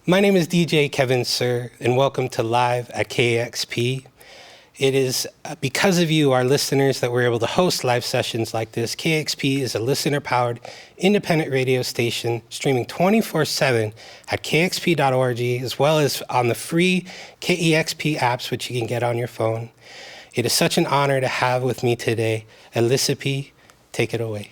My name is DJ Kevin Sir, and welcome to Live at KEXP. It is because of you, our listeners, that we're able to host live sessions like this. KEXP is a listener-powered independent radio station streaming 24/7 at kexp.org, as well as on the free KEXP apps, which you can get on your phone. It is such an honor to have with me today Elisapie. Take it away.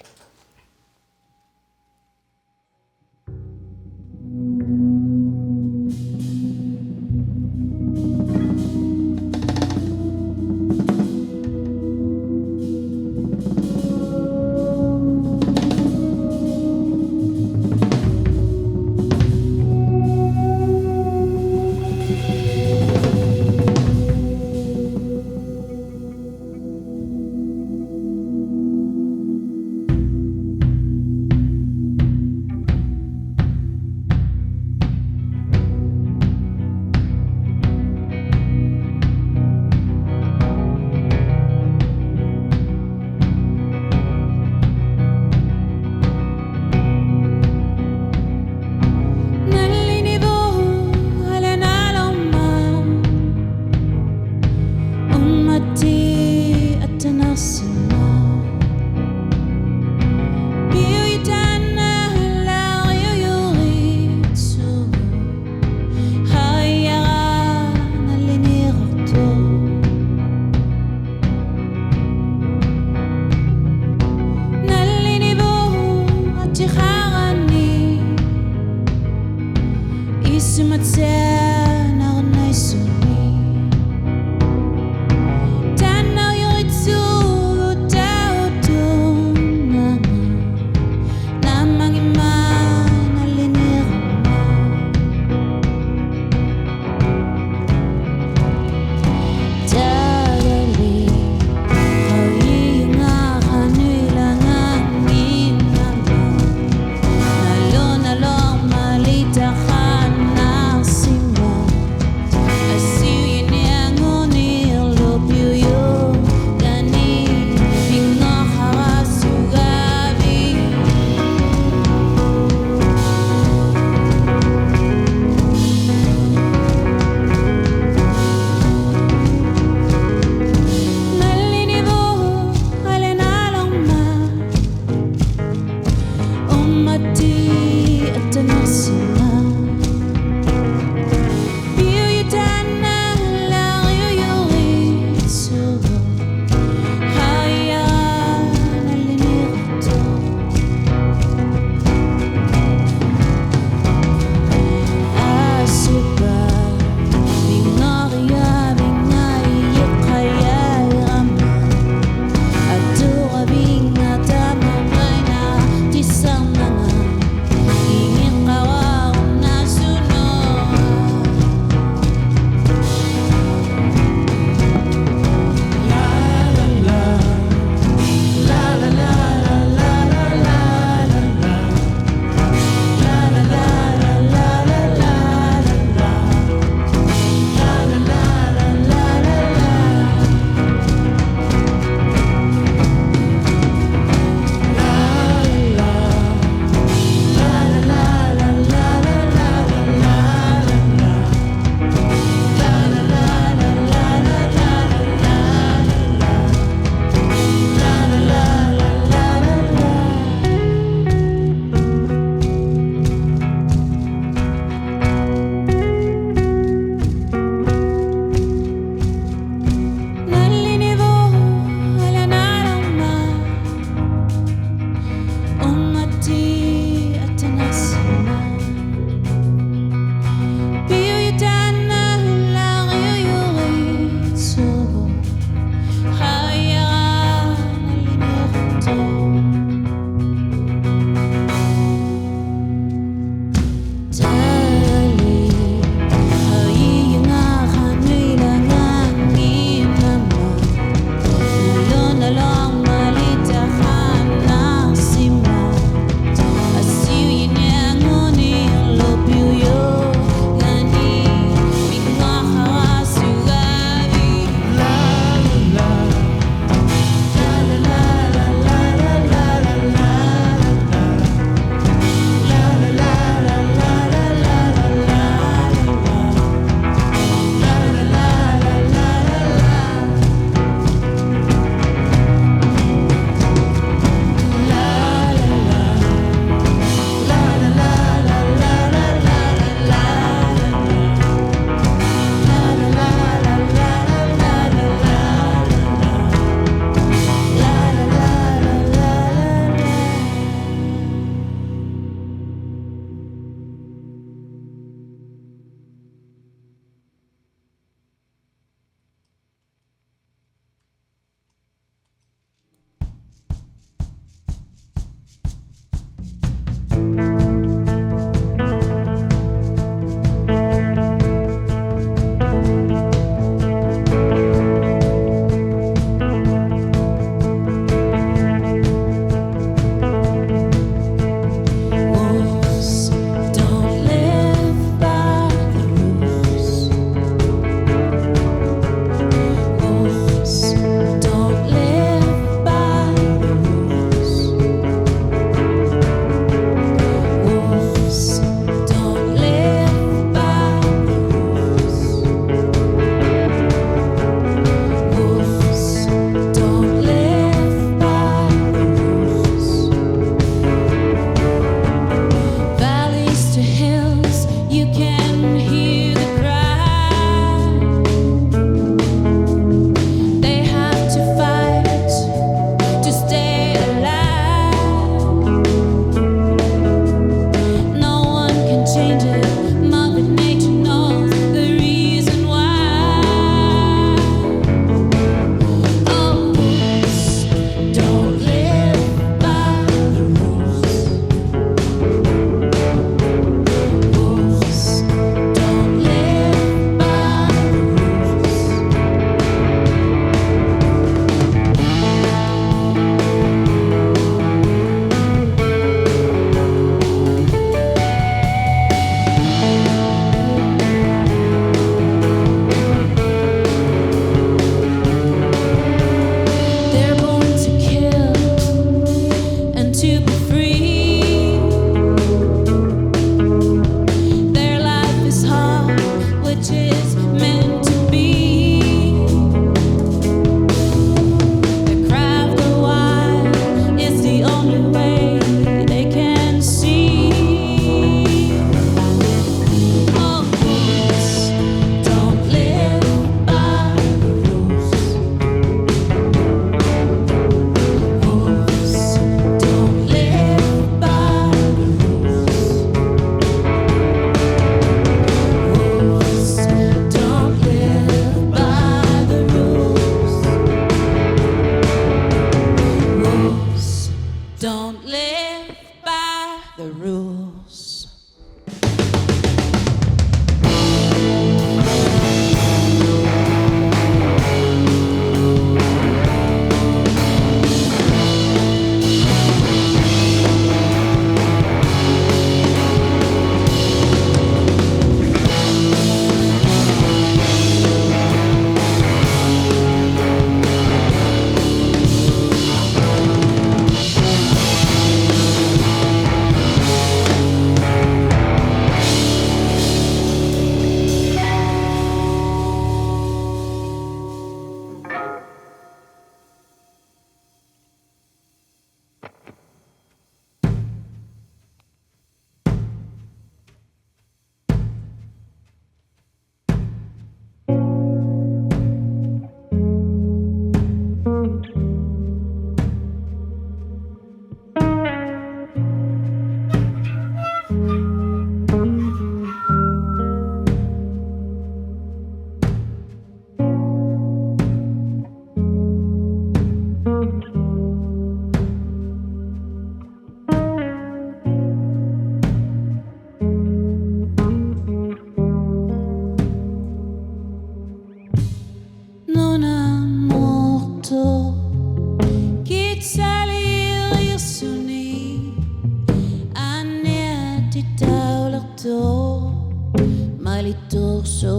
Malitorsosi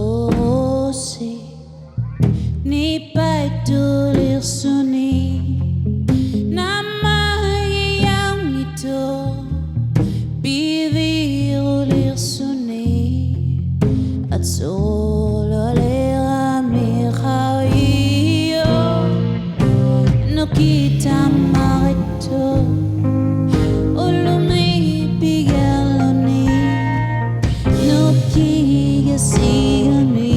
ni paitulir suni namahiyang ito bivirulir suni at solo lera mikhawiyo no kita marito ulumi bigaloni no kiga sigani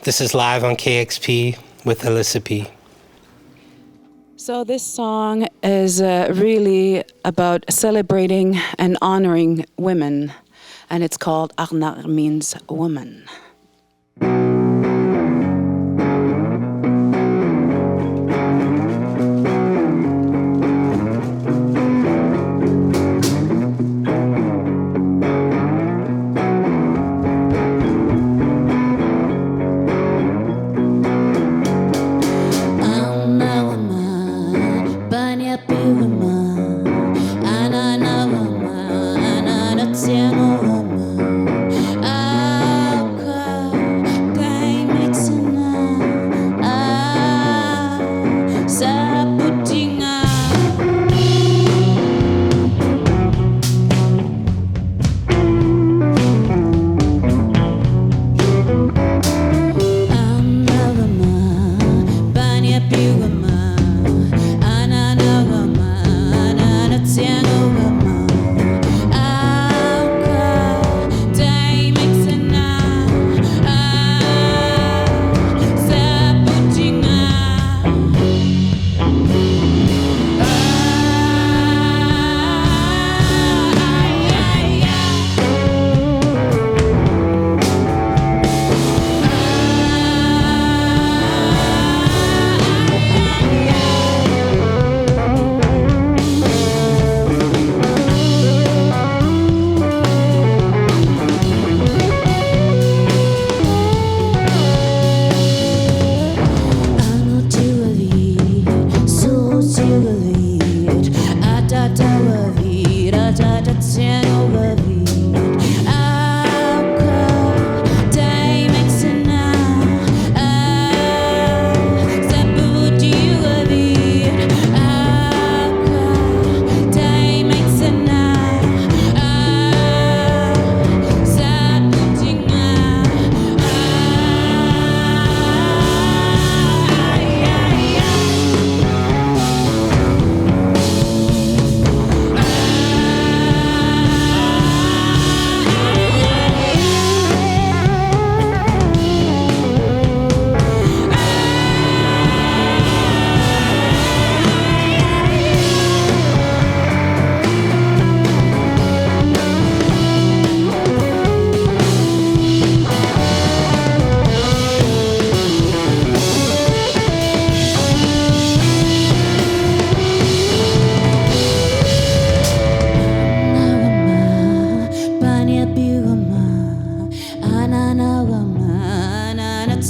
This is live on KEXP with Elisapie. So this song is really about celebrating and honoring women, and it's called Arnaq, means woman.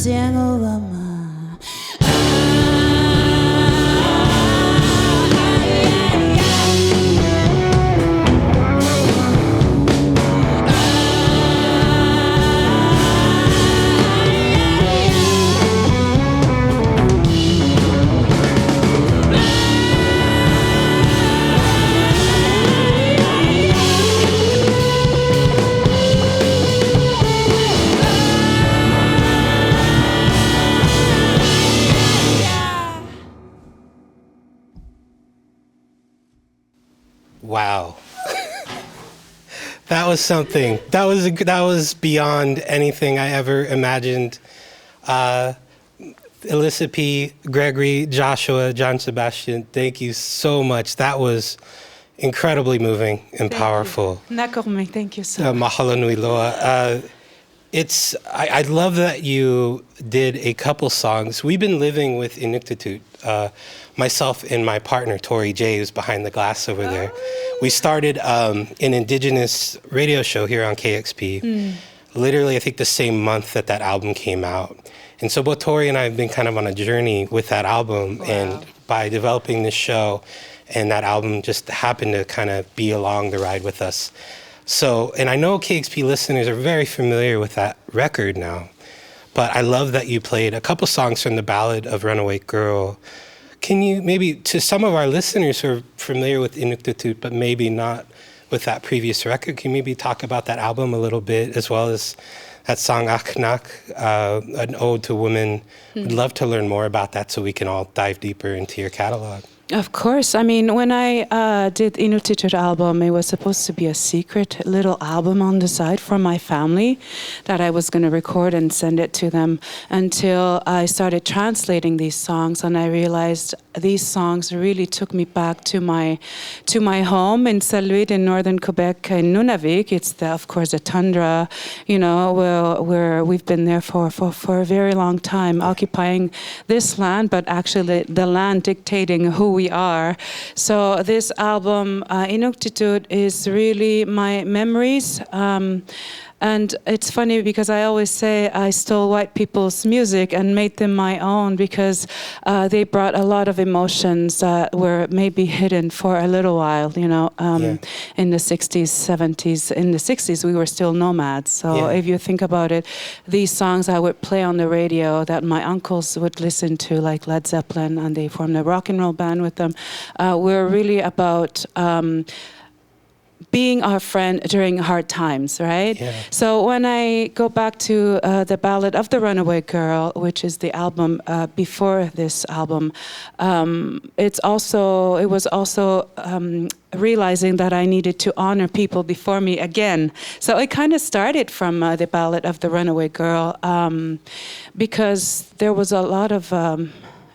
sianguvama. Wow. That was something. That was beyond anything I ever imagined. Elisapie, Gregory, Joshua, Jean-Sébastien, thank you so much. That was incredibly moving and powerful. Nakorme, thank you so much. Mahalo nui loa. I love that you did a couple songs. We've been living with Inuktitut, myself and my partner, Tori J, who's behind the glass over there. We started an indigenous radio show here on KEXP, literally I think the same month that album came out. And so both Tori and I have been kind of on a journey with that album, and by developing this show, and that album just happened to kind of be along the ride with us. So, and I know KEXP listeners are very familiar with that record now, but I love that you played a couple songs from the Ballad of Runaway Girl. Can you maybe, to some of our listeners who are familiar with Inuktitut, but maybe not with that previous record, can you maybe talk about that album a little bit, as well as that song Arnaq, an ode to women? We'd love to learn more about that so we can all dive deeper into your catalog. Of course. I mean, when I did Inuktitut album, it was supposed to be a secret little album on the side for my family that I was going to record and send it to them, until I started translating these songs, and I realized these songs really took me back to my home in Saint-Louis in northern Quebec, in Nunavik. It's of course the tundra, you know, where we've been there for a very long time, occupying this land, but actually the land dictating who we are. So this album, Inuktitut, is really my memories. And it's funny because I always say I stole white people's music and made them my own, because they brought a lot of emotions that were maybe hidden for a little while, you know, in the 60s, 70s. In the 60s, we were still nomads. So if you think about it, these songs I would play on the radio that my uncles would listen to, like Led Zeppelin, and they formed a rock and roll band with them, were really about being our friend during hard times, right? Yeah. So when I go back to the Ballad of the Runaway Girl, which is the album before this album, it was also realizing that I needed to honor people before me again. So it kind of started from the Ballad of the Runaway Girl, because there was a lot of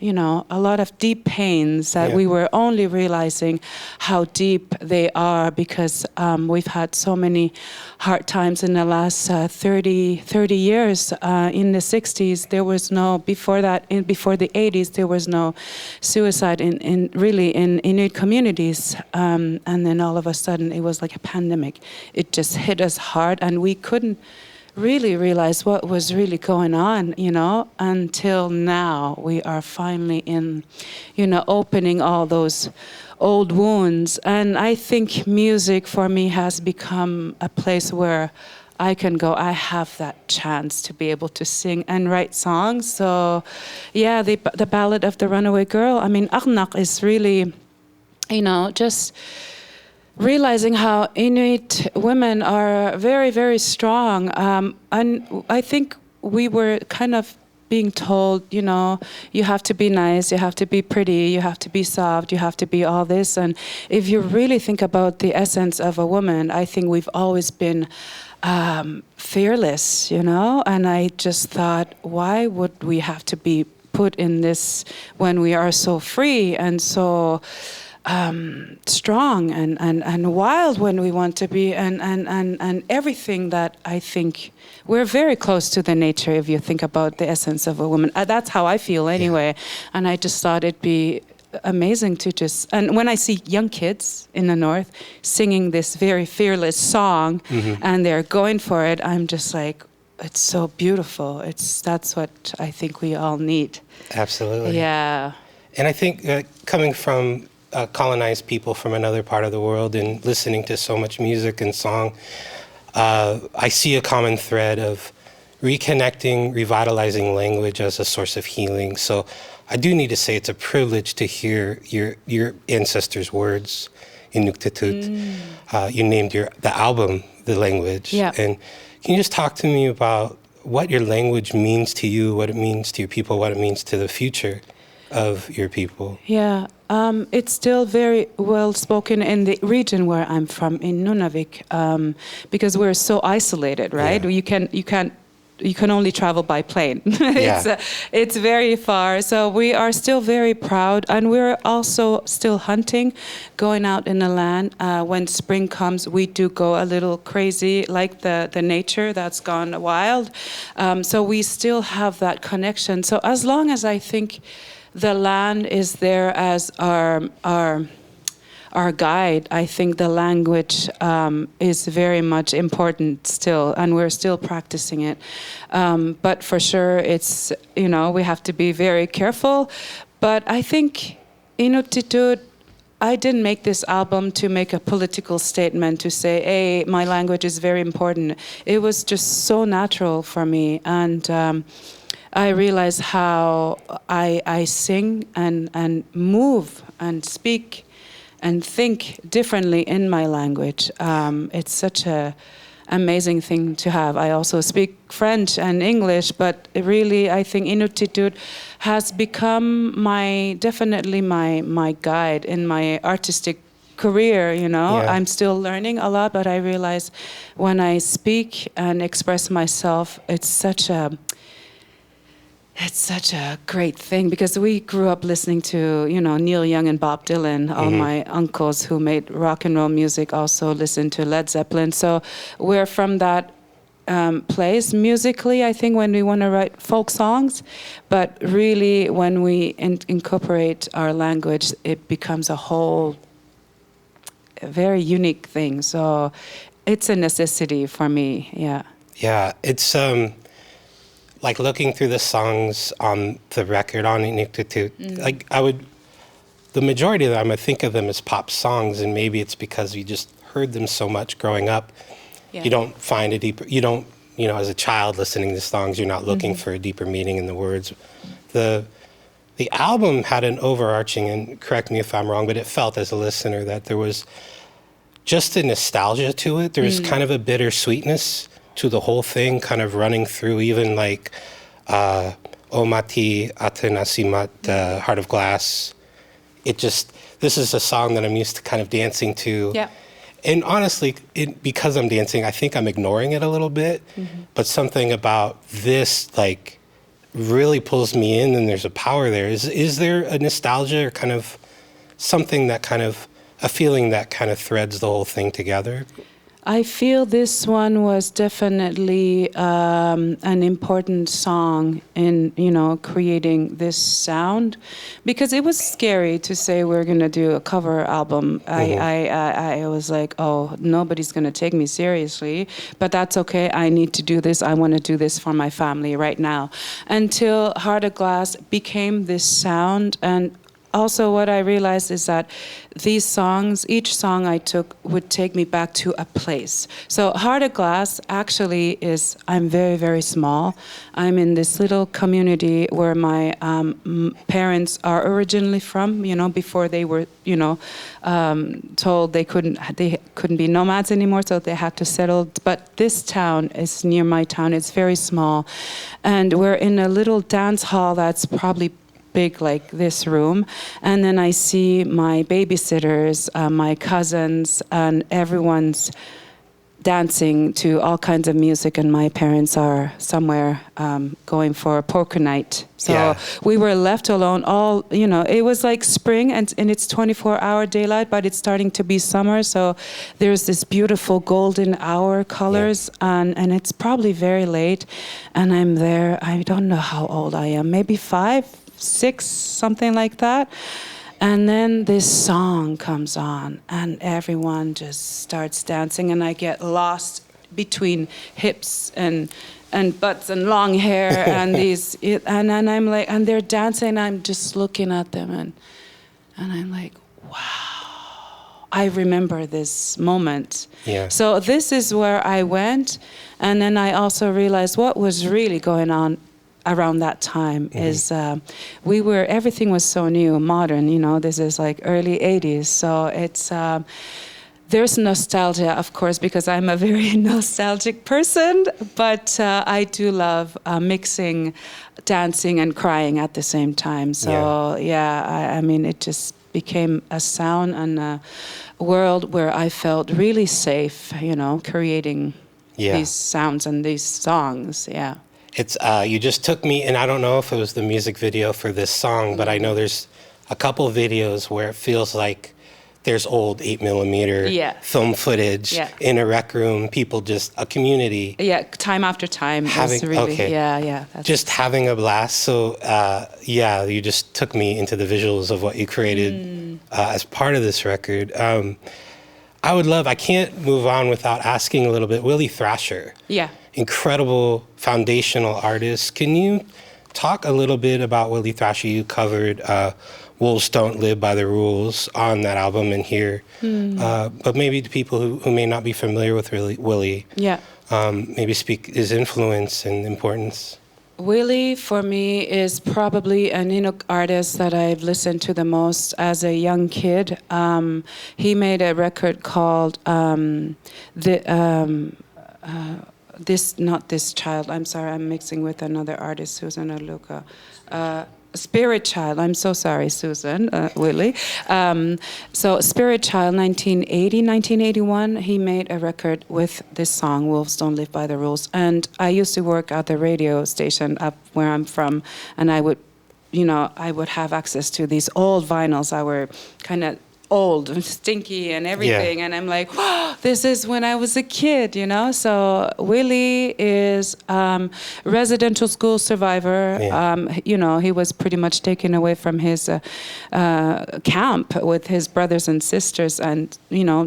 a lot of deep pains that we were only realizing how deep they are, because we've had so many hard times in the last 30 years. In the 60s, there was no, before the 80s, there was no suicide in Inuit communities. And then all of a sudden, it was like a pandemic. It just hit us hard, and we couldn't really realize what was really going on, you know, until now. We are finally in, opening all those old wounds. And I think music for me has become a place where I can go, I have that chance to be able to sing and write songs. So yeah, the Ballad of the Runaway Girl, I mean, Arnaq is really, just realizing how Inuit women are very, very strong. And I think we were kind of being told, you have to be nice, you have to be pretty, you have to be soft, you have to be all this. And if you really think about the essence of a woman, I think we've always been fearless, And I just thought, why would we have to be put in this when we are so free and so strong and wild when we want to be, and everything that I think we're very close to the nature if you think about the essence of a woman. That's how I feel anyway. And I just thought it'd be amazing to and when I see young kids in the North singing this very fearless song and they're going for it, I'm just like, so beautiful. That's what I think we all need. Absolutely. Yeah. And I think coming from colonized people from another part of the world and listening to so much music and song, I see a common thread of reconnecting, revitalizing language as a source of healing. So I do need to say it's a privilege to hear your ancestors' words in Inuktitut. You named the album The Language. Yeah. And can you just talk to me about what your language means to you, what it means to your people, what it means to the future of your people? Yeah, it's still very well spoken in the region where I'm from, in Nunavik, because we're so isolated, right? Yeah. You can only travel by plane. Yeah. It's very far. So we are still very proud, and we're also still hunting, going out in the land. When spring comes, we do go a little crazy, like the nature that's gone wild. So we still have that connection. So as long as I think the land is there as our guide, I think the language is very much important still, and we're still practicing it. But for sure, it's, we have to be very careful. But I think Inuktitut, I didn't make this album to make a political statement, to say, hey, my language is very important. It was just so natural for me. And I realize how I sing and move and speak and think differently in my language. It's such a amazing thing to have. I also speak French and English, but really I think Inuktitut has become definitely my guide in my artistic career, Yeah. I'm still learning a lot, but I realize when I speak and express myself, it's such a great thing, because we grew up listening to, Neil Young and Bob Dylan. All my uncles who made rock and roll music also listened to Led Zeppelin. So we're from that place musically, I think, when we want to write folk songs. But really, when we incorporate our language, it becomes a very unique thing. So it's a necessity for me, yeah. Yeah, it's like looking through the songs on the record on Inuktitut, like the majority of them, I think of them as pop songs, and maybe it's because you just heard them so much growing up. Yeah. You don't find a deeper, as a child listening to songs, you're not looking for a deeper meaning in the words. The album had an overarching, and correct me if I'm wrong, but it felt as a listener that there was just a nostalgia to it. There was kind of a bittersweetness to the whole thing, kind of running through, even like Uummati, Attanarsimat, Heart of Glass. This is a song that I'm used to kind of dancing to. Yeah. And honestly, because I'm dancing, I think I'm ignoring it a little bit. But something about this, like, really pulls me in, and there's a power there. Is there a nostalgia or kind of something that kind of, a feeling that kind of threads the whole thing together? I feel this one was definitely an important song in, creating this sound, because it was scary to say we're going to do a cover album. I was like, oh, nobody's going to take me seriously, but that's okay. I need to do this. I want to do this for my family right now. Until Heart of Glass became this sound. And also what I realized is that these songs, each song I took would take me back to a place. So Heart of Glass actually is, I'm very, very small. I'm in this little community where my parents are originally from, before they were, told they couldn't be nomads anymore, so they had to settle. But this town is near my town. It's very small. And we're in a little dance hall that's probably big like this room, and then I see my babysitters, my cousins, and everyone's dancing to all kinds of music, and my parents are somewhere going for poker night. So we were left alone. It was like spring, and it's 24-hour daylight, but it's starting to be summer, so there's this beautiful golden hour colors, and it's probably very late, and I'm there. I don't know how old I am, maybe 5, 6, something like that. And then this song comes on, and everyone just starts dancing, and I get lost between hips and and butts and long hair and and I'm like, and they're dancing. I'm just looking at them and I'm like, wow, I remember this moment. Yeah. So this is where I went, and then I also realized what was really going on around that time is everything was so new, modern, you know, this is like early 80s. So it's, there's nostalgia, of course, because I'm a very nostalgic person, but I do love mixing dancing and crying at the same time. So I mean, it just became a sound and a world where I felt really safe, you know, creating these sounds and these songs. Yeah. It's you just took me, and I don't know if it was the music video for this song, but I know there's a couple videos where it feels like there's old 8mm film footage in a rec room, people just, a community. Yeah, time after time. Having, really, okay. Yeah. Just having a blast. So, you just took me into the visuals of what you created as part of this record. I can't move on without asking a little bit, Willie Thrasher. Yeah. Incredible foundational artist. Can you talk a little bit about Willie Thrasher? You covered Wolves Don't Live by the Rules on that album and here. But maybe to people who may not be familiar with Willie, maybe speak his influence and importance. Willie, for me, is probably an Inuk artist that I've listened to the most as a young kid. He made a record called Not This Child. I'm sorry, I'm mixing with another artist, Susan Aluka. Spirit Child. I'm so sorry, Susan, Willie. So Spirit Child, 1981, he made a record with this song, Wolves Don't Live by the Rules. And I used to work at the radio station up where I'm from, and I would have access to these old vinyls that were kind of old and stinky and everything, and I'm like, oh, this is when I was a kid, you know. So Willie is residential school survivor. He was pretty much taken away from his camp with his brothers and sisters, and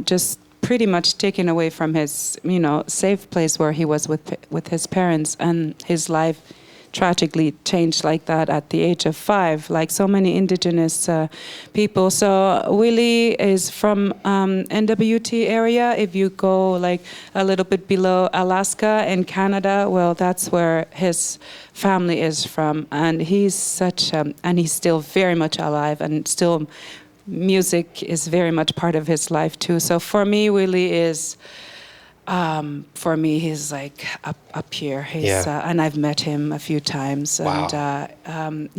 just pretty much taken away from his safe place where he was with his parents, and his life tragically changed like that at the age of 5, like so many indigenous people. So Willie is from NWT area. If you go like a little bit below Alaska in Canada, well, that's where his family is from. And he's and he's still very much alive, and still music is very much part of his life too. So for me, Willie is, he's like up here. He's, and I've met him a few times. Wow. And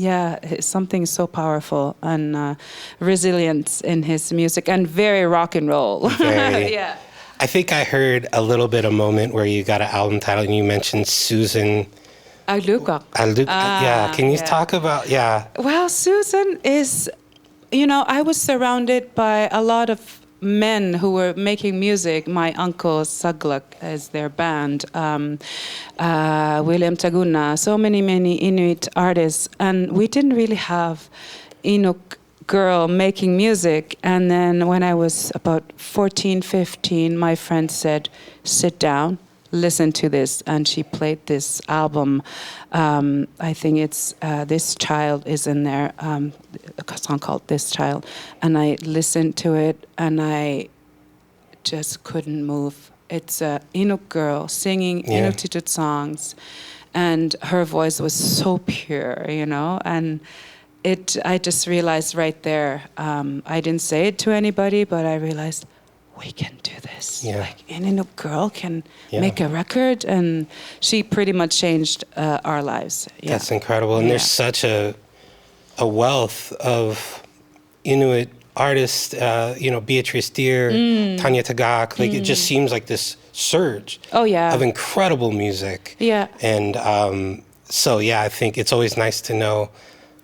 something so powerful and resilient in his music, and very rock and roll. Very. I think I heard a little bit, a moment where you got an album title and you mentioned Susan Aluka. Can you talk about, Well, Susan is, I was surrounded by a lot of men who were making music. My uncle Saglak is their band, William Taguna, so many Inuit artists, and we didn't really have Inuk girl making music. And then when I was about 14, 15, my friend said, sit down, listen to this, and she played this album. I think it's This Child is in there, a song called This Child, and I listened to it and I just couldn't move. It's a Inuk girl singing Inuktitut songs, and her voice was so pure, and I just realized right there, I didn't say it to anybody, but I realized, we can do this. Like, an Inuk girl can make a record, and she pretty much changed our lives. That's incredible. And there's such a wealth of Inuit artists, Beatrice Deer, Tanya Tagaq. Like, it just seems like this surge of incredible music. And I think it's always nice to know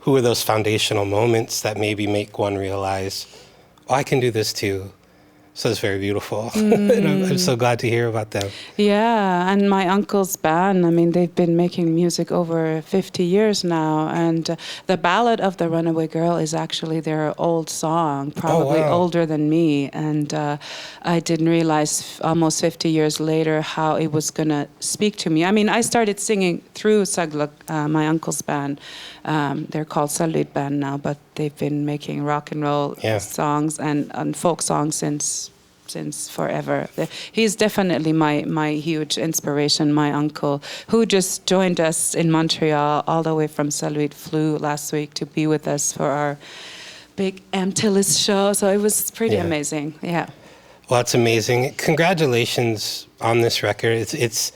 who are those foundational moments that maybe make one realize, oh, I can do this too. So it's very beautiful. And I'm so glad to hear about them. Yeah, and my uncle's band, I mean, they've been making music over 50 years now, and the Ballad of the Runaway Girl is actually their old song, probably older than me, and I didn't realize almost 50 years later how it was going to speak to me. I mean, I started singing through Suggs, my uncle's band. They're called Salute Band now, but they've been making rock and roll songs and folk songs since forever. He's definitely my huge inspiration, my uncle, who just joined us in Montreal all the way from Salute, flew last week to be with us for our big Antilles show. So it was pretty amazing. Yeah. Well, it's amazing. Congratulations on this record. It's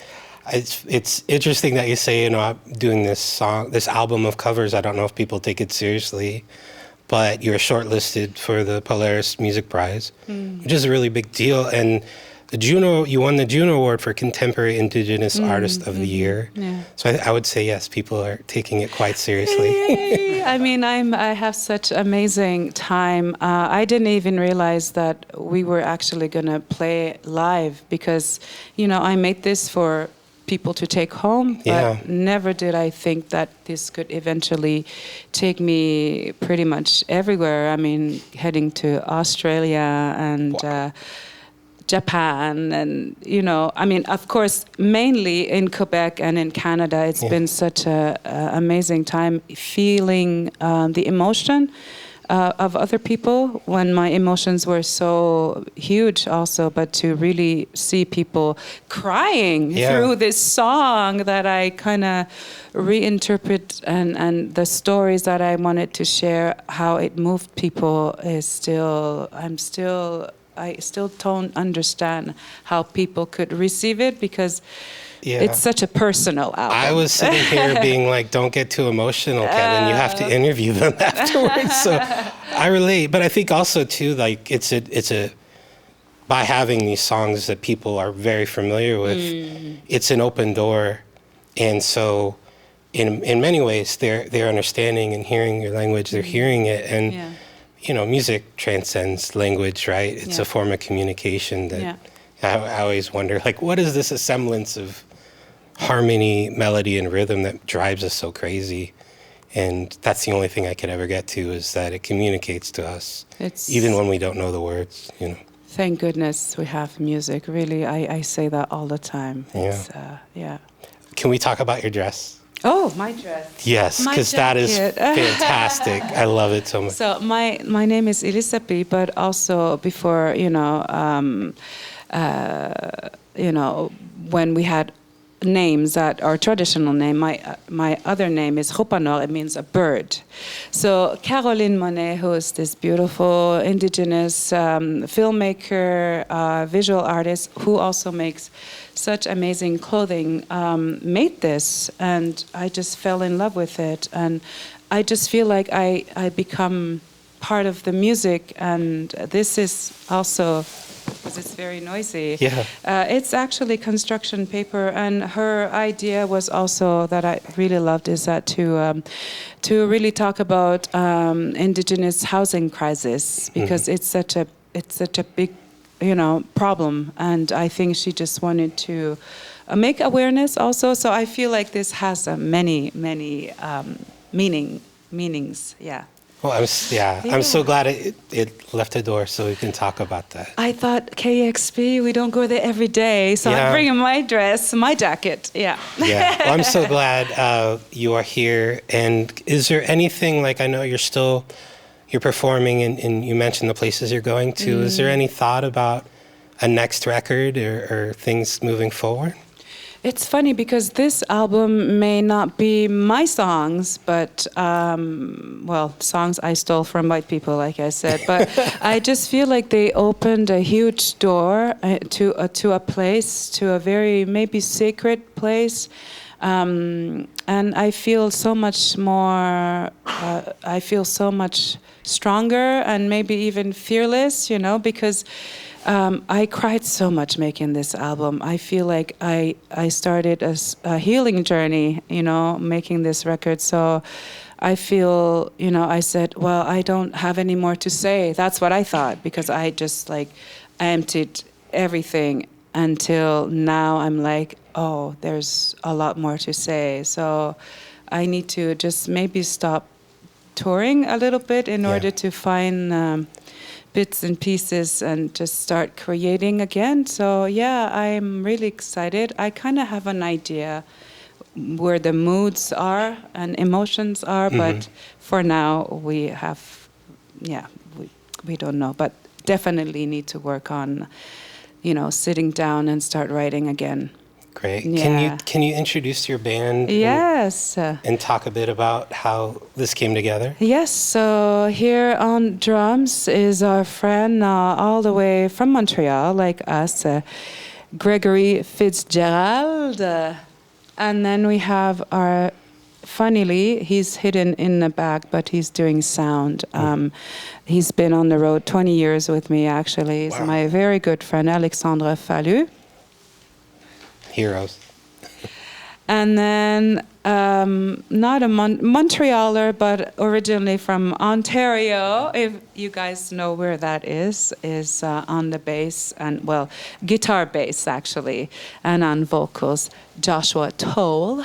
interesting that you say, I'm doing this album of covers. I don't know if people take it seriously, but you're shortlisted for the Polaris Music Prize, which is a really big deal. And you won the Juno Award for Contemporary Indigenous Artist of the Year. Yeah. So I would say, yes, people are taking it quite seriously. I mean, I have such amazing time. I didn't even realize that we were actually going to play live because, I made this for people to take home, but never did I think that this could eventually take me pretty much everywhere. I mean, heading to Australia and Japan and, I mean, of course, mainly in Quebec and in Canada. It's been such a amazing time feeling the emotion of other people when my emotions were so huge also, but to really see people crying through this song that I kind of reinterpret and the stories that I wanted to share, how it moved people is I still don't understand how people could receive it because it's such a personal album. I was sitting here being like, don't get too emotional, Kevin. You have to interview them afterwards. So I relate. But I think also, too, like it's by having these songs that people are very familiar with, it's an open door. And so in many ways, they're understanding and hearing your language. They're hearing it. And, music transcends language, right? It's a form of communication that I always wonder, like, what is this semblance of harmony, melody, and rhythm that drives us so crazy? And that's the only thing I could ever get to, is that it communicates to us, even when we don't know the words, Thank goodness we have music. Really, I say that all the time. Can we talk about your dress? Oh, my dress. Yes, because that is fantastic. I love it so much. So my name is Elisapie, but also before, when we had names that are traditional name, my other name is Holpainen. It means a bird. So Caroline Monet, who is this beautiful indigenous filmmaker, visual artist, who also makes such amazing clothing, made this, and I just fell in love with it, and I just feel like I become part of the music, and this is also, because it's very noisy. It's actually construction paper, and her idea was also that I really loved is that to really talk about indigenous housing crisis, because it's such a big problem, and I think she just wanted to make awareness also. So I feel like this has many meanings. Well, I'm so glad it left a door so we can talk about that. I thought KEXP, we don't go there every day, so I'm bringing my dress, my jacket. Well, I'm so glad you are here. And is there anything, like, I know you're performing and you mentioned the places you're going to. Is there any thought about a next record or things moving forward? It's funny because this album may not be my songs, but, songs I stole from white people, like I said. But I just feel like they opened a huge door to a place, to a very maybe sacred place. And I feel so much more, I feel so much stronger and maybe even fearless, because I cried so much making this album. I feel like I started a healing journey, making this record. So I feel, I said, well, I don't have any more to say. That's what I thought, because I just I emptied everything until now I'm like, oh, there's a lot more to say. So I need to just maybe stop touring a little bit in order to find bits and pieces and just start creating again. So yeah, I'm really excited. I kind of have an idea where the moods are and emotions are, but for now we have, we don't know, but definitely need to work on, sitting down and start writing again. Great. Yeah. Can you introduce your band? Yes. And talk a bit about how this came together? Yes. So here on drums is our friend all the way from Montreal, like us, Gregory Fitzgerald. And then we have funnily, he's hidden in the back, but he's doing sound. He's been on the road 20 years with me, actually. He's my very good friend, Alexandre Fallu. Heroes. And then, not a Montrealer, but originally from Ontario, if you guys know where that is on the bass, and guitar bass actually, and on vocals, Joshua Toal.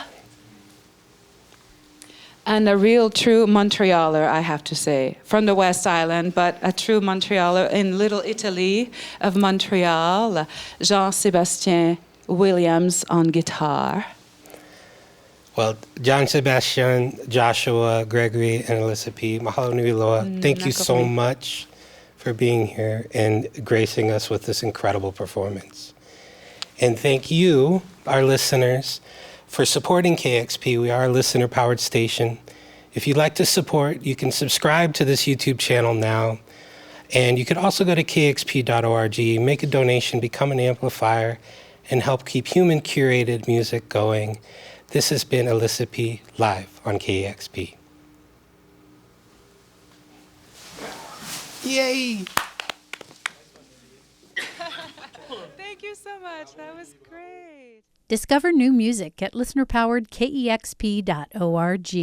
And a real true Montrealer, I have to say, from the West Island, but a true Montrealer in Little Italy of Montreal, Jean-Sébastien Williams on guitar. Well, Jean-Sébastien, Joshua, Gregory, and Elisapie, mahalo nui loa. Thank you so much for being here and gracing us with this incredible performance. And thank you, our listeners, for supporting KEXP. We are a listener-powered station. If you'd like to support, you can subscribe to this YouTube channel now. And you could also go to kexp.org, make a donation, become an amplifier, and help keep human-curated music going. This has been Elisapie live on KEXP. Yay! Thank you so much. That was great. Discover new music at listener-powered KEXP.org.